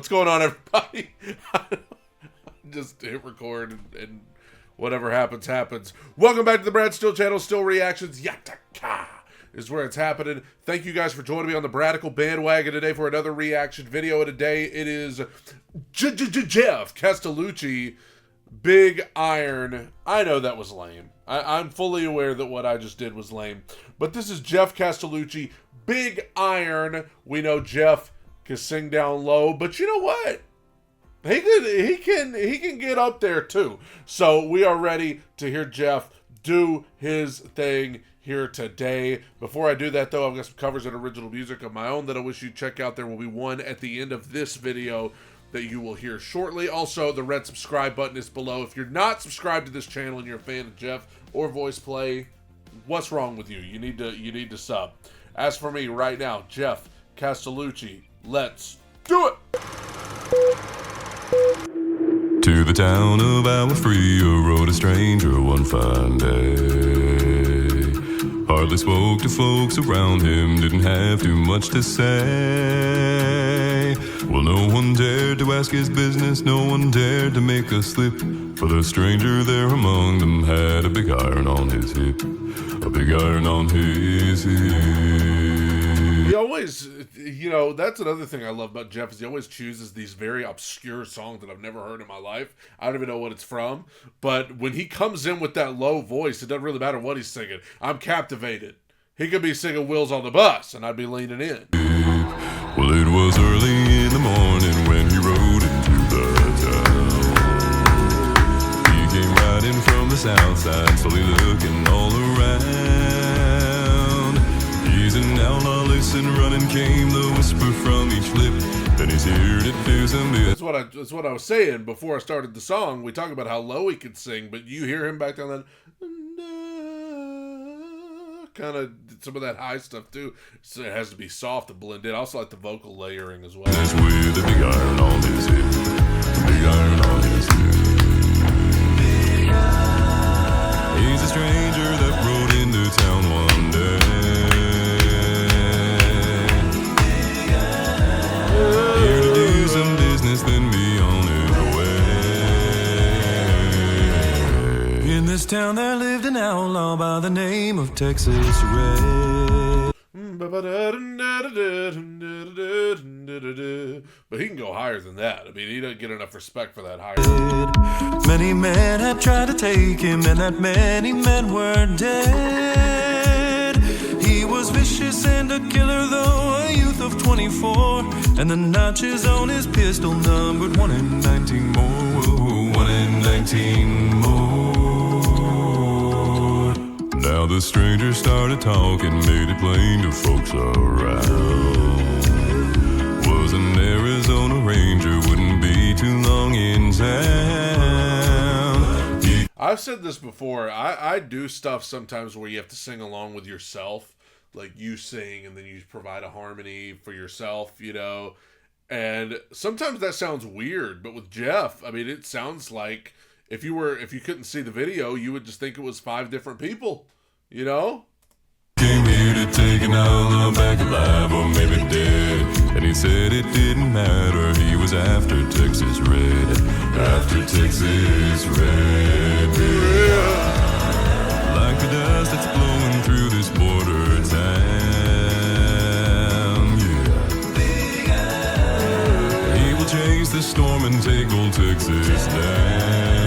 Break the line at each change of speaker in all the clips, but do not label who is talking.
What's going on, everybody? Just hit record and whatever happens, happens. Welcome back to the Brad Still channel. Still Reactions. Yataka is where it's happening. Thank you guys for joining me on the Bradical bandwagon today for another reaction video. Today it is Jeff Castellucci, Big Iron. I know that was lame. I'm fully aware that what I just did was lame. But this is Jeff Castellucci, Big Iron. We know Jeff can sing down low, but you know what? He can get up there too. So we are ready to hear Jeff do his thing here today. Before I do that though, I've got some covers and original music of my own that I wish you'd check out. There will be one at the end of this video that you will hear shortly. Also, the red subscribe button is below. If you're not subscribed to this channel and you're a fan of Jeff or Voice Play, what's wrong with you? You need to sub. As for me right now, Jeff Castellucci, let's do it.
To the town of Alafria rode a stranger one fine day. Hardly spoke to folks around him, didn't have too much to say. Well, no one dared to ask his business, no one dared to make a slip, for the stranger there among them had a big iron on his hip, a big iron on his hip.
He always, you know, that's another thing I love about Jeff is he always chooses these very obscure songs that I've never heard in my life. I don't even know what it's from. But when he comes in with that low voice, it doesn't really matter what he's singing. I'm captivated. He could be singing Wheels on the Bus, and I'd be leaning in.
Well, it was early in the morning when he rode into the town. He came riding from the south side, slowly looking all around. He's an outlaw, listen, running came the whisper from each lip. Then he's here to do some bit.
That's what I was saying before I started the song. We talk about how low he could sing, but you hear him back down that kind of some of that high stuff too. So it has to be soft to blend in. I also like the vocal layering as well.
That's with a big iron on his hip, big iron on his hip. He's a stranger that rode into town one day. Here to do some business, then be on his way. In this town there lived an outlaw by the name of Texas Red.
But he can go higher than that. I mean, he doesn't get enough respect for that higher.
Many men had tried to take him, and that many men were dead. He was vicious and a killer, though a youth of 24, and the notches on his pistol numbered 1 in 19 more. 1 in 19 more. Now the stranger started talking, made it plain to folks around. Was an Arizona Ranger, wouldn't be too long in town.
I've said this before. I do stuff sometimes where you have to sing along with yourself. Like you sing and then you provide a harmony for yourself, you know. And sometimes that sounds weird, but with Jeff, I mean, it sounds like if you couldn't see the video, you would just think it was 5 different people, you know?
Came here to take an outlaw back alive, or maybe dead. And he said it didn't matter, he was after Texas Red. After Texas Red. Yeah. Like the dust that's blowing through this border town. Yeah. He will chase the storm and take old Texas down.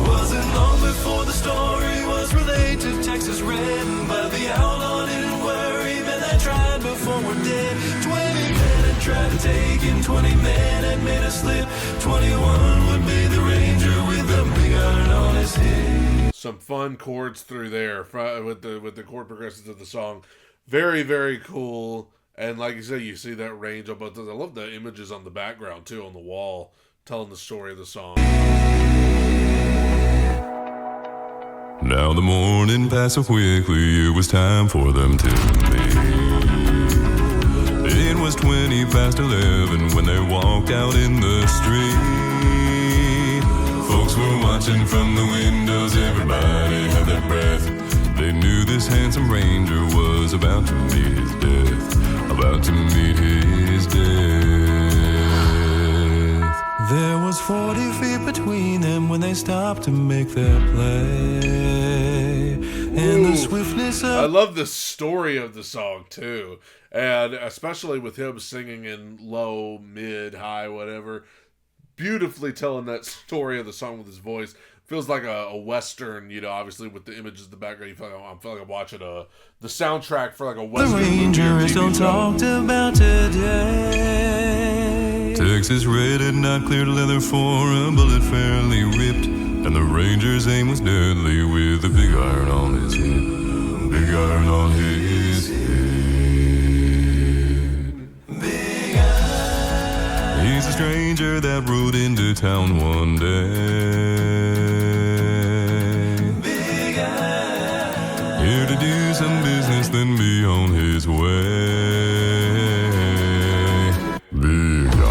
Wasn't long before the story was relayed to Texas Red, but the outlaw didn't worry, men that tried before were dead. 20 men had tried to take him, 20 men had made a slip. 21 would be the Ranger with a big iron on his head.
Some fun chords through there with the chord progressions of the song. Very, very cool. And like you said, you see that range on both. I love the images on the background too, on the wall, telling the story of the song.
Now the morning passed so quickly, it was time for them to leave. It was 20 past 11 when they walked out in the street. Folks were watching from the windows, everybody had their breath. They knew this handsome ranger was about to meet his death. about to meet his death.
There was 40 feet between them when they stopped to make their play. And the swiftness
I
of
love the story of the song too, and especially with him singing in low, mid, high, whatever, beautifully telling that story of the song with his voice. Feels like a western, you know. Obviously, with the images in the background, you feel like I'm watching the soundtrack for like a
the
western movie or
Ranger is
TV
still
show.
talked about today.
Texas red had not cleared leather for a bullet fairly ripped, and the Ranger's aim was deadly with a big iron on his head. Big iron on his head.
Big Iron.
He's a stranger that rode into town one day.
Big Iron.
Here to do some business, then be on his way. Big Iron.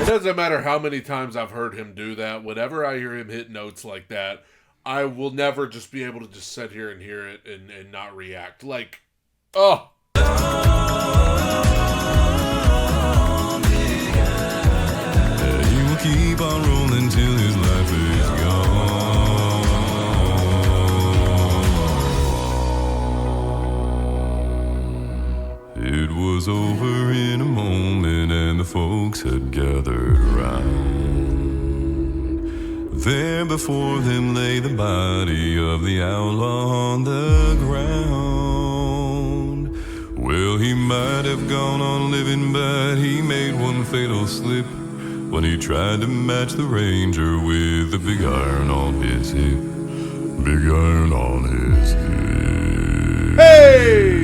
It doesn't matter how many times I've heard him do that. Whenever I hear him hit notes like that, I will never just be able to just sit here and hear it and not react. Like, oh.
He will keep on rolling till his life is gone. It was over in a moment and the folks had gathered round. There before them lay the body of the outlaw on the ground. Well, he might have gone on living, but he made one fatal slip when he tried to match the Ranger with the big iron on his hip. Big iron on his hip.
Hey!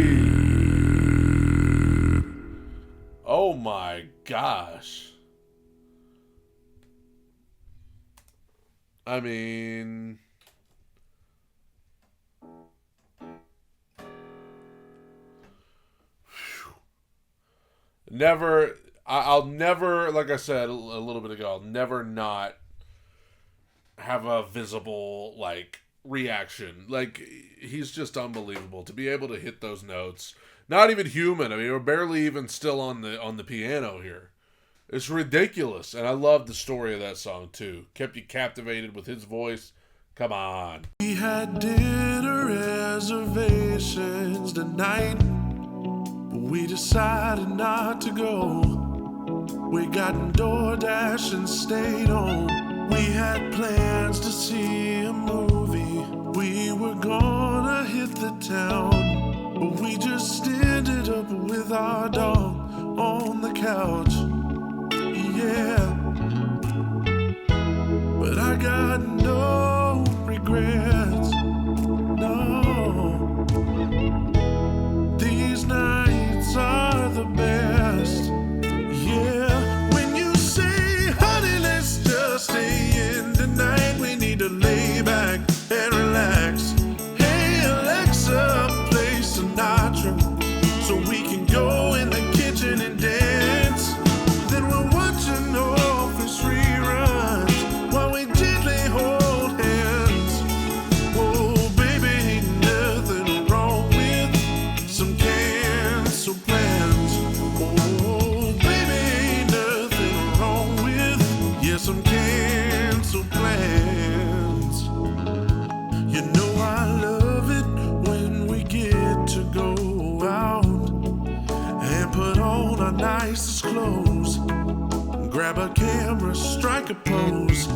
Oh my gosh. I mean, never, I'll never, like I said a little bit ago, I'll never not have a visible, like, reaction. Like, he's just unbelievable to be able to hit those notes. Not even human. I mean, we're barely even still on the piano here. It's ridiculous. And I love the story of that song, too. Kept you captivated with his voice. Come on.
We had dinner reservations tonight, but we decided not to go. We got in DoorDash and stayed home. We had plans to see a movie. We were gonna hit the town, but we just ended up with our dog on the couch. Yeah, but I got no regrets. No, these nights are the best. Yeah, when you say, honey, let's just stay in tonight. We need to lay back and relax. Hey, Alexa, play Sinatra so we can go in the kitchen and dance. Then we're watching Office reruns while we gently hold hands. Oh, baby, ain't nothing wrong with some canceled plans. Oh, baby, ain't nothing wrong with, yeah, some canceled plans. You know I love it when we get to go out and put on our nicest clothes, grab a camera, strike a pose.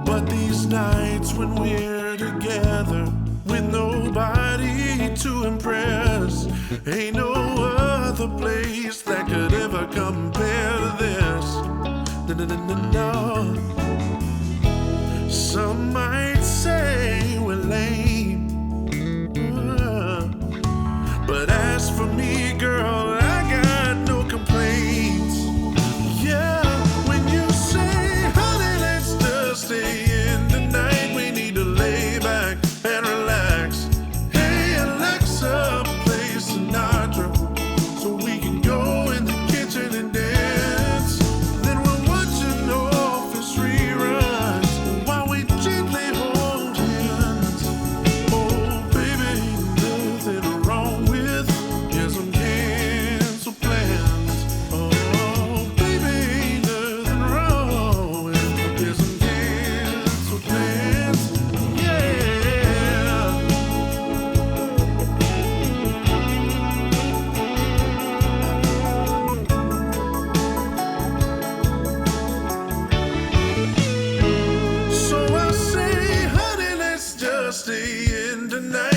But these nights when we're together with nobody to impress, ain't no other place that could ever compare to this. No. Some might say we're lame, but as for me, girl, I got no complaints. Yeah, when you say, honey, let's just stay in tonight. We need to lay back and relax. Hey, Alexa, play Sinatra stay in tonight.